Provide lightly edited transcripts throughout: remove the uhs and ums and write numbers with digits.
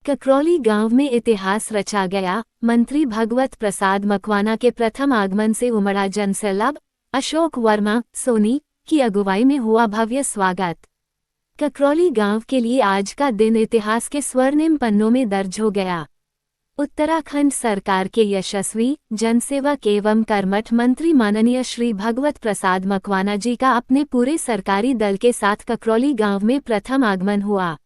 ककरौली गांव में इतिहास रचा गया। मंत्री भगवत प्रसाद मकवाना के प्रथम आगमन से उमड़ा जनसैलाब। अशोक वर्मा सोनी की अगुवाई में हुआ भव्य स्वागत। ककरौली गांव के लिए आज का दिन इतिहास के स्वर्णिम पन्नों में दर्ज हो गया। उत्तराखंड सरकार के यशस्वी जनसेवक एवं कर्मठ मंत्री माननीय श्री भगवत प्रसाद मकवाना जी का अपने पूरे सरकारी दल के साथ ककरौली गांव में प्रथम आगमन हुआ।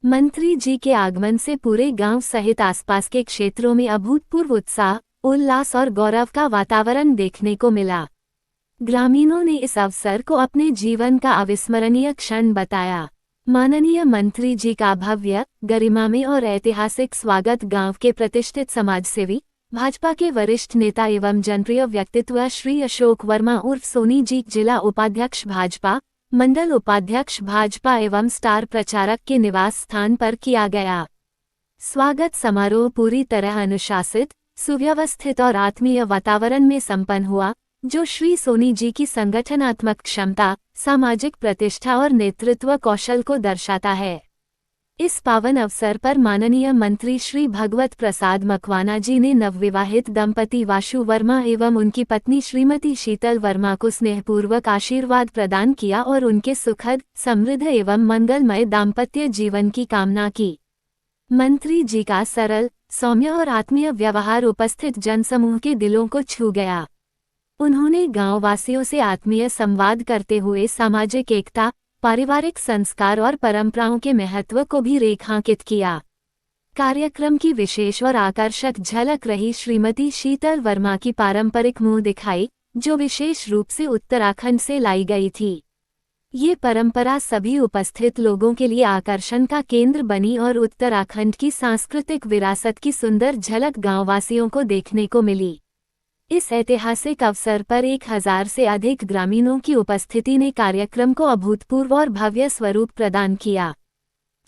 मंत्री जी के आगमन से पूरे गांव सहित आसपास के क्षेत्रों में अभूतपूर्व उत्साह, उल्लास और गौरव का वातावरण देखने को मिला। ग्रामीणों ने इस अवसर को अपने जीवन का अविस्मरणीय क्षण बताया। माननीय मंत्री जी का भव्य, गरिमामय और ऐतिहासिक स्वागत गांव के प्रतिष्ठित समाजसेवी, भाजपा के वरिष्ठ नेता एवं जनप्रिय व्यक्तित्व श्री अशोक वर्मा उर्फ सोनी जी, जिला उपाध्यक्ष भाजपा, मंडल उपाध्यक्ष भाजपा एवं स्टार प्रचारक के निवास स्थान पर किया गया। स्वागत समारोह पूरी तरह अनुशासित, सुव्यवस्थित और आत्मीय वातावरण में संपन्न हुआ, जो श्री सोनी जी की संगठनात्मक क्षमता, सामाजिक प्रतिष्ठा और नेतृत्व कौशल को दर्शाता है। इस पावन अवसर पर माननीय मंत्री श्री भगवत प्रसाद मकवाना जी ने नवविवाहित दंपति वाशु वर्मा एवं उनकी पत्नी श्रीमती शीतल वर्मा को स्नेहपूर्वक आशीर्वाद प्रदान किया और उनके सुखद, समृद्ध एवं मंगलमय दाम्पत्य जीवन की कामना की। मंत्री जी का सरल, सौम्य और आत्मीय व्यवहार उपस्थित जनसमूह के दिलों को छू गया। उन्होंने गांव वासियों से आत्मीय संवाद करते हुए सामाजिक एकता, पारिवारिक संस्कार और परंपराओं के महत्व को भी रेखांकित किया। कार्यक्रम की विशेष और आकर्षक झलक रही श्रीमती शीतल वर्मा की पारंपरिक मुंह दिखाई, जो विशेष रूप से उत्तराखंड से लाई गई थी। ये परंपरा सभी उपस्थित लोगों के लिए आकर्षण का केंद्र बनी और उत्तराखंड की सांस्कृतिक विरासत की सुंदर झलक गांववासियों को देखने को मिली। इस ऐतिहासिक अवसर पर 1000 से अधिक ग्रामीणों की उपस्थिति ने कार्यक्रम को अभूतपूर्व और भव्य स्वरूप प्रदान किया।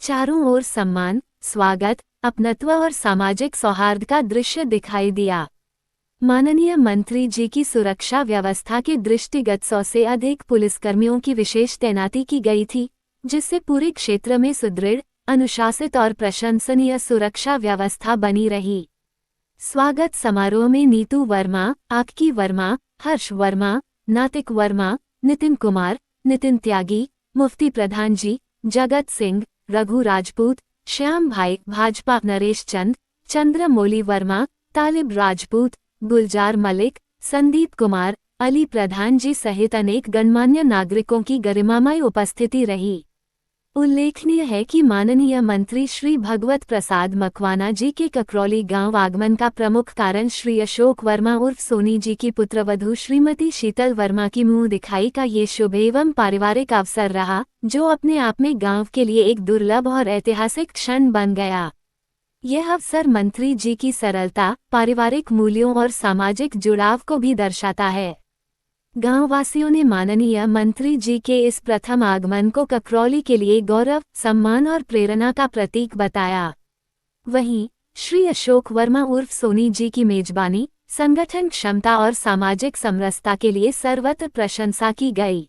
चारों ओर सम्मान, स्वागत, अपनत्व और सामाजिक सौहार्द का दृश्य दिखाई दिया। माननीय मंत्री जी की सुरक्षा व्यवस्था के दृष्टिगत 100 से अधिक पुलिसकर्मियों की विशेष तैनाती की गई थी, जिससे पूरे क्षेत्र में सुदृढ़, अनुशासित और प्रशंसनीय सुरक्षा व्यवस्था बनी रही। स्वागत समारोह में नीतू वर्मा, आककी वर्मा, हर्ष वर्मा, नातिक वर्मा, नितिन कुमार, नितिन त्यागी, मुफ्ती प्रधान जी, जगत सिंह, रघु राजपूत, श्याम भाई भाजपा, नरेश चंद, चंद्रमौली वर्मा, तालिब राजपूत, गुलजार मलिक, संदीप कुमार, अली प्रधान जी सहित अनेक गणमान्य नागरिकों की गरिमामय उपस्थिति रही। उल्लेखनीय है कि माननीय मंत्री श्री भगवत प्रसाद मकवाना जी के ककरौली गांव आगमन का प्रमुख कारण श्री अशोक वर्मा उर्फ सोनी जी की पुत्रवधू श्रीमती शीतल वर्मा की मुंह दिखाई का ये शुभ एवं पारिवारिक अवसर रहा, जो अपने आप में गांव के लिए एक दुर्लभ और ऐतिहासिक क्षण बन गया। यह अवसर मंत्री जी की सरलता, पारिवारिक मूल्यों और सामाजिक जुड़ाव को भी दर्शाता है। गांववासियों ने माननीय मंत्री जी के इस प्रथम आगमन को ककरौली के लिए गौरव, सम्मान और प्रेरणा का प्रतीक बताया। वहीं श्री अशोक वर्मा उर्फ सोनी जी की मेजबानी, संगठन क्षमता और सामाजिक समरसता के लिए सर्वत्र प्रशंसा की गई।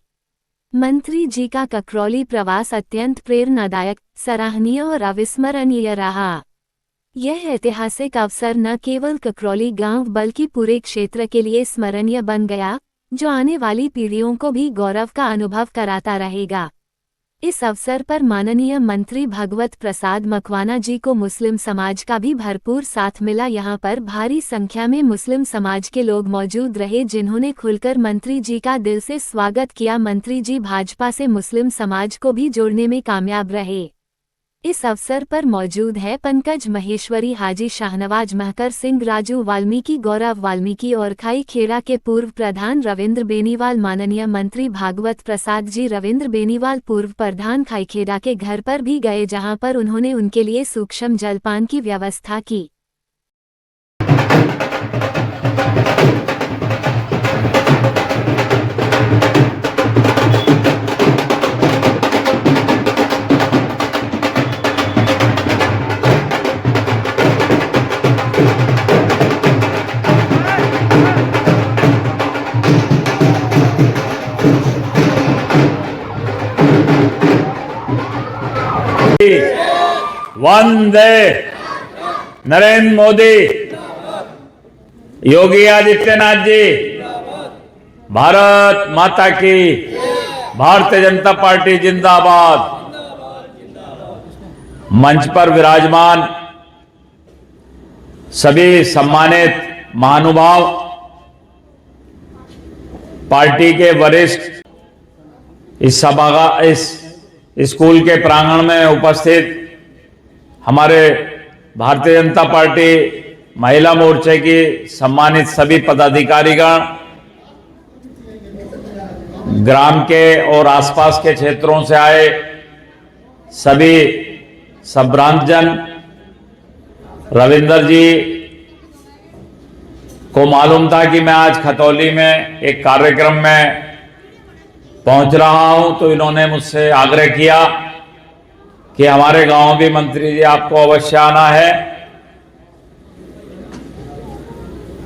मंत्री जी का ककरौली प्रवास अत्यंत प्रेरणादायक, सराहनीय और अविस्मरणीय रहा। यह ऐतिहासिक अवसर न केवल ककरौली गांव बल्कि पूरे क्षेत्र के लिए स्मरणीय बन गया, जो आने वाली पीढ़ियों को भी गौरव का अनुभव कराता रहेगा। इस अवसर पर माननीय मंत्री भगवत प्रसाद मकवाना जी को मुस्लिम समाज का भी भरपूर साथ मिला। यहां पर भारी संख्या में मुस्लिम समाज के लोग मौजूद रहे, जिन्होंने खुलकर मंत्री जी का दिल से स्वागत किया। मंत्री जी भाजपा से मुस्लिम समाज को भी जोड़ने में कामयाब रहे। इस अवसर पर मौजूद है पंकज महेश्वरी, हाजी शाहनवाज, महकर सिंह, राजू वाल्मीकि, गौरव वाल्मीकि और खाई खेड़ा के पूर्व प्रधान रविंद्र बेनीवाल। माननीय मंत्री भागवत प्रसाद जी रविंद्र बेनीवाल पूर्व प्रधान खाईखेड़ा के घर पर भी गए, जहां पर उन्होंने उनके लिए सूक्ष्म जलपान की व्यवस्था की। वंदे नरेंद्र मोदी, योगी आदित्यनाथ जी, भारत माता की, भारतीय जनता पार्टी जिंदाबाद। मंच पर विराजमान सभी सम्मानित महानुभाव, पार्टी के वरिष्ठ, इस स्कूल के प्रांगण में उपस्थित हमारे भारतीय जनता पार्टी महिला मोर्चे की सम्मानित सभी पदाधिकारीगण, ग्राम के और आसपास के क्षेत्रों से आए सभी संभ्रांतजन, रविंदर जी को मालूम था कि मैं आज खतौली में एक कार्यक्रम में पहुंच रहा हूं, तो इन्होंने मुझसे आग्रह किया कि हमारे गांव भी मंत्री जी आपको अवश्य आना है।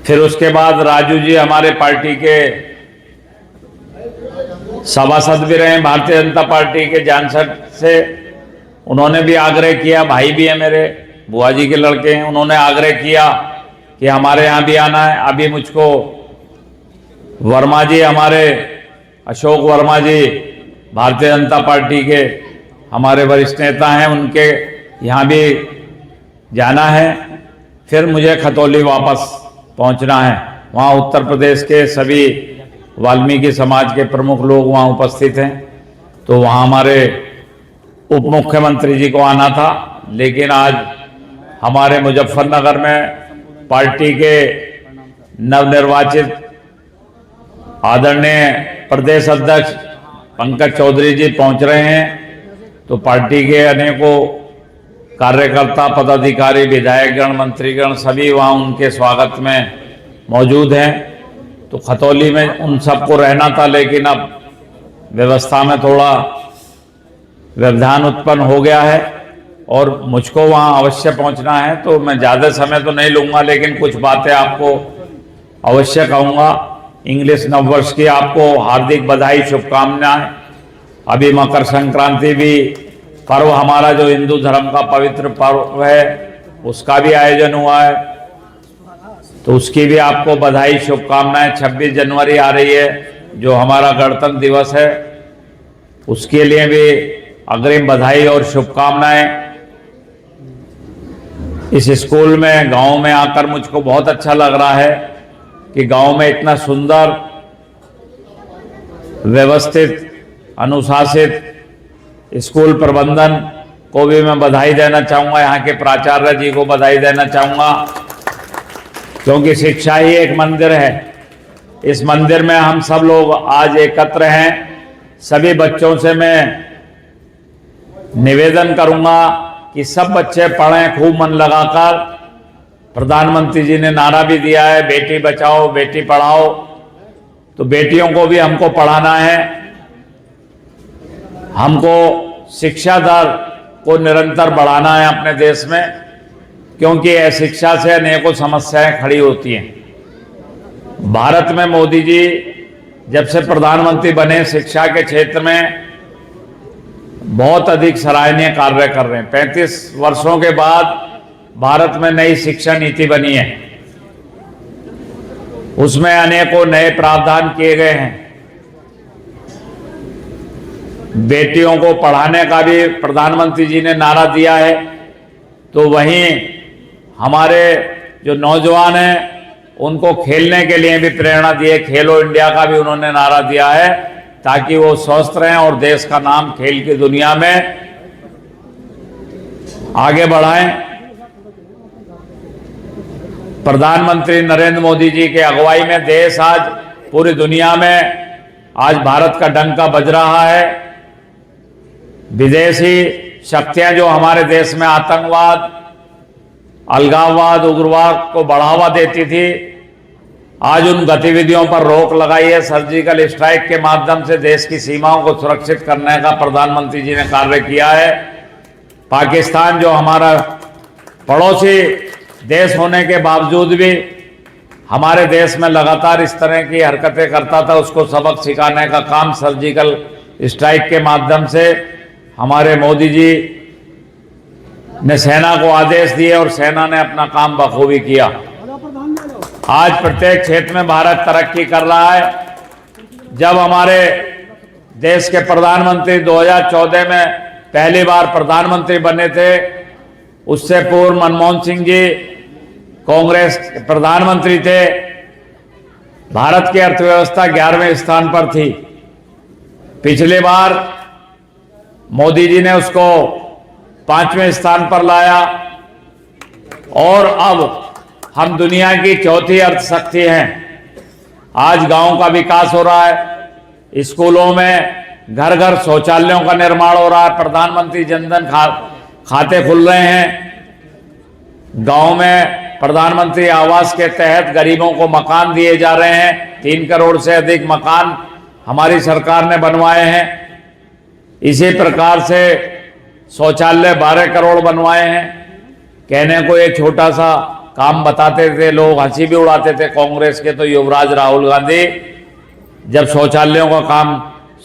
फिर उसके बाद राजू जी हमारे पार्टी के सभासद भी रहे भारतीय जनता पार्टी के जानसठ से, उन्होंने भी आग्रह किया, भाई भी है मेरे, बुआ जी के लड़के हैं, उन्होंने आग्रह किया कि हमारे यहाँ भी आना है। अभी मुझको वर्मा जी, हमारे अशोक वर्मा जी भारतीय जनता पार्टी के हमारे वरिष्ठ नेता हैं, उनके यहाँ भी जाना है। फिर मुझे खतौली वापस पहुँचना है। वहाँ उत्तर प्रदेश के सभी वाल्मीकि समाज के प्रमुख लोग वहाँ उपस्थित हैं, तो वहाँ हमारे उप मुख्यमंत्री जी को आना था, लेकिन आज हमारे मुजफ्फरनगर में पार्टी के नवनिर्वाचित आदरणीय प्रदेश अध्यक्ष पंकज चौधरी जी पहुंच रहे हैं, तो पार्टी के अनेकों कार्यकर्ता, पदाधिकारी, विधायकगण, मंत्रीगण सभी वहां उनके स्वागत में मौजूद हैं। तो खतौली में उन सबको रहना था, लेकिन अब व्यवस्था में थोड़ा व्यवधान उत्पन्न हो गया है और मुझको वहाँ अवश्य पहुँचना है, तो मैं ज़्यादा समय तो नहीं लूँगा, लेकिन कुछ बातें आपको अवश्य कहूँगा। इंग्लिश नववर्ष की आपको हार्दिक बधाई, शुभकामनाएं। अभी मकर संक्रांति भी पर्व हमारा जो हिंदू धर्म का पवित्र पर्व है, उसका भी आयोजन हुआ है, तो उसकी भी आपको बधाई, शुभकामनाएं। 26 जनवरी आ रही है जो हमारा गणतंत्र दिवस है, उसके लिए भी अग्रिम बधाई और शुभकामनाएं। इस स्कूल में, गांव में आकर मुझको बहुत अच्छा लग रहा है कि गांव में इतना सुंदर, व्यवस्थित, अनुशासित स्कूल प्रबंधन को भी मैं बधाई देना चाहूँगा। यहाँ के प्राचार्य जी को बधाई देना चाहूँगा, क्योंकि शिक्षा ही एक मंदिर है। इस मंदिर में हम सब लोग आज एकत्र हैं। सभी बच्चों से मैं निवेदन करूँगा कि सब बच्चे पढ़ें, खूब मन लगाकर। प्रधानमंत्री जी ने नारा भी दिया है, बेटी बचाओ बेटी पढ़ाओ, तो बेटियों को भी हमको पढ़ाना है। हमको शिक्षा दर को निरंतर बढ़ाना है अपने देश में, क्योंकि शिक्षा से अनेकों समस्याएं खड़ी होती हैं। भारत में मोदी जी जब से प्रधानमंत्री बने, शिक्षा के क्षेत्र में बहुत अधिक सराहनीय कार्य कर रहे हैं। 35 वर्षों के बाद भारत में नई शिक्षा नीति बनी है, उसमें अनेकों नए प्रावधान किए गए हैं। बेटियों को पढ़ाने का भी प्रधानमंत्री जी ने नारा दिया है, तो वहीं हमारे जो नौजवान हैं उनको खेलने के लिए भी प्रेरणा दी है। खेलो इंडिया का भी उन्होंने नारा दिया है, ताकि वो स्वस्थ रहें और देश का नाम खेल की दुनिया में आगे बढ़ाएं। प्रधानमंत्री नरेंद्र मोदी जी के अगुवाई में देश आज पूरी दुनिया में आज भारत का डंका बज रहा है। विदेशी शक्तियां जो हमारे देश में आतंकवाद, अलगाववाद, उग्रवाद को बढ़ावा देती थी, आज उन गतिविधियों पर रोक लगाई है। सर्जिकल स्ट्राइक के माध्यम से देश की सीमाओं को सुरक्षित करने का प्रधानमंत्री जी ने कार्य किया है। पाकिस्तान जो हमारा पड़ोसी देश होने के बावजूद भी हमारे देश में लगातार इस तरह की हरकतें करता था, उसको सबक सिखाने का काम सर्जिकल स्ट्राइक के माध्यम से हमारे मोदी जी ने सेना को आदेश दिए और सेना ने अपना काम बखूबी किया। आज प्रत्येक क्षेत्र में भारत तरक्की कर रहा है। जब हमारे देश के प्रधानमंत्री 2014 में पहली बार प्रधानमंत्री बने थे, उससे पूर्व मनमोहन सिंह जी कांग्रेस के प्रधानमंत्री थे। भारत की अर्थव्यवस्था 11वें स्थान पर थी। पिछली बार मोदी जी ने उसको 5वें स्थान पर लाया और अब हम दुनिया की चौथी अर्थशक्ति हैं। आज गांव का विकास हो रहा है, स्कूलों में घर घर शौचालयों का निर्माण हो रहा है, प्रधानमंत्री जनधन खाते खुल रहे हैं, गांव में प्रधानमंत्री आवास के तहत गरीबों को मकान दिए जा रहे हैं। 3 करोड़ से अधिक मकान हमारी सरकार ने बनवाए हैं। इसी प्रकार से शौचालय 12 करोड़ बनवाए हैं। कहने को एक छोटा सा काम बताते थे, लोग हंसी भी उड़ाते थे कांग्रेस के, तो युवराज राहुल गांधी जब शौचालयों का काम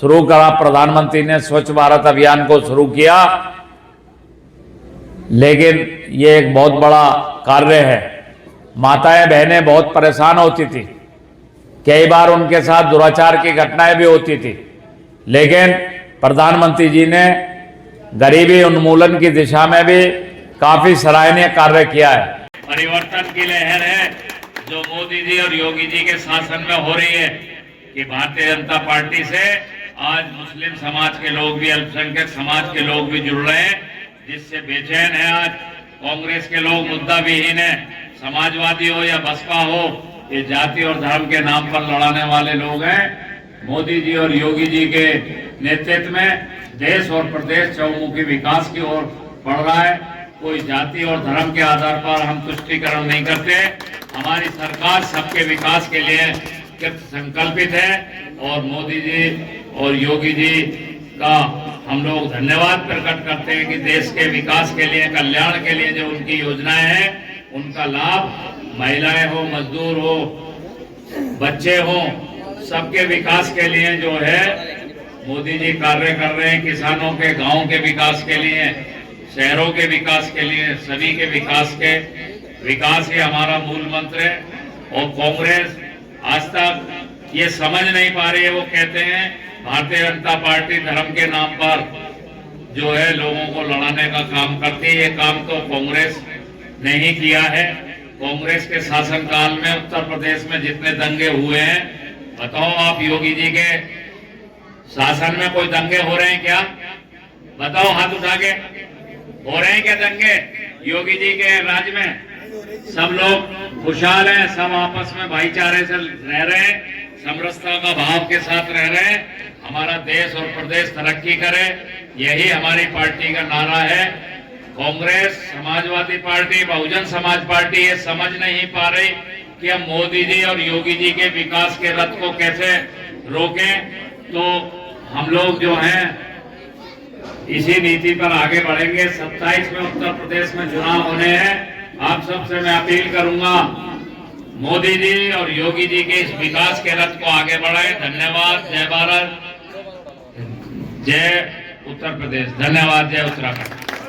शुरू करा, प्रधानमंत्री ने स्वच्छ भारत अभियान को शुरू किया, लेकिन ये एक बहुत बड़ा कार्य है। माताएं बहनें बहुत परेशान होती थी, कई बार उनके साथ दुराचार की घटनाएं भी होती थी, लेकिन प्रधानमंत्री जी ने गरीबी उन्मूलन की दिशा में भी काफी सराहनीय कार्य किया है। परिवर्तन की लहर है जो मोदी जी और योगी जी के शासन में हो रही है कि भारतीय जनता पार्टी से आज मुस्लिम समाज के लोग भी, अल्पसंख्यक समाज के लोग भी जुड़ रहे हैं, जिससे बेचैन है। आज कांग्रेस के लोग मुद्दा विहीन है, समाजवादी हो या बसपा हो, ये जाति और धर्म के नाम पर लड़ाने वाले लोग हैं। मोदी जी और योगी जी के नेतृत्व में देश और प्रदेश चहुमुखी विकास की ओर बढ़ रहा है। कोई जाति और धर्म के आधार पर हम तुष्टीकरण नहीं करते। हमारी सरकार सबके विकास के लिए संकल्पित है और मोदी जी और योगी जी का हम लोग धन्यवाद प्रकट करते हैं कि देश के विकास के लिए, कल्याण के लिए जो उनकी योजनाएं हैं, उनका लाभ महिलाएं हो, मजदूर हो, बच्चे हो, सबके विकास के लिए जो है मोदी जी कार्य कर रहे हैं। किसानों के, गांव के विकास के लिए, शहरों के विकास के लिए, सभी के विकास ही हमारा मूल मंत्र है। और कांग्रेस आज तक ये समझ नहीं पा रही है। वो कहते हैं भारतीय जनता पार्टी धर्म के नाम पर जो है लोगों को लड़ाने का काम करती है। ये काम तो कांग्रेस ने ही किया है। कांग्रेस के शासनकाल में उत्तर प्रदेश में जितने दंगे हुए हैं, बताओ आप, योगी जी के शासन में कोई दंगे हो रहे हैं क्या? बताओ हाथ उठा के, हो रहे हैं क्या दंगे योगी जी के राज्य में? सब लोग खुशहाल हैं, सब आपस में भाईचारे से रह रहे हैं, समरसता का भाव के साथ रह रहे हैं। हमारा देश और प्रदेश तरक्की करे, यही हमारी पार्टी का नारा है। कांग्रेस, समाजवादी पार्टी, बहुजन समाज पार्टी ये समझ नहीं पा रही कि हम मोदी जी और योगी जी के विकास के रथ को कैसे रोकें। तो हम लोग जो हैं इसी नीति पर आगे बढ़ेंगे। 27 में उत्तर प्रदेश में चुनाव होने हैं। आप सबसे मैं अपील करूंगा, मोदी जी और योगी जी के इस विकास के रथ को आगे बढ़ाएं। धन्यवाद। जय भारत, जय उत्तर प्रदेश। धन्यवाद। जय उत्तराखंड।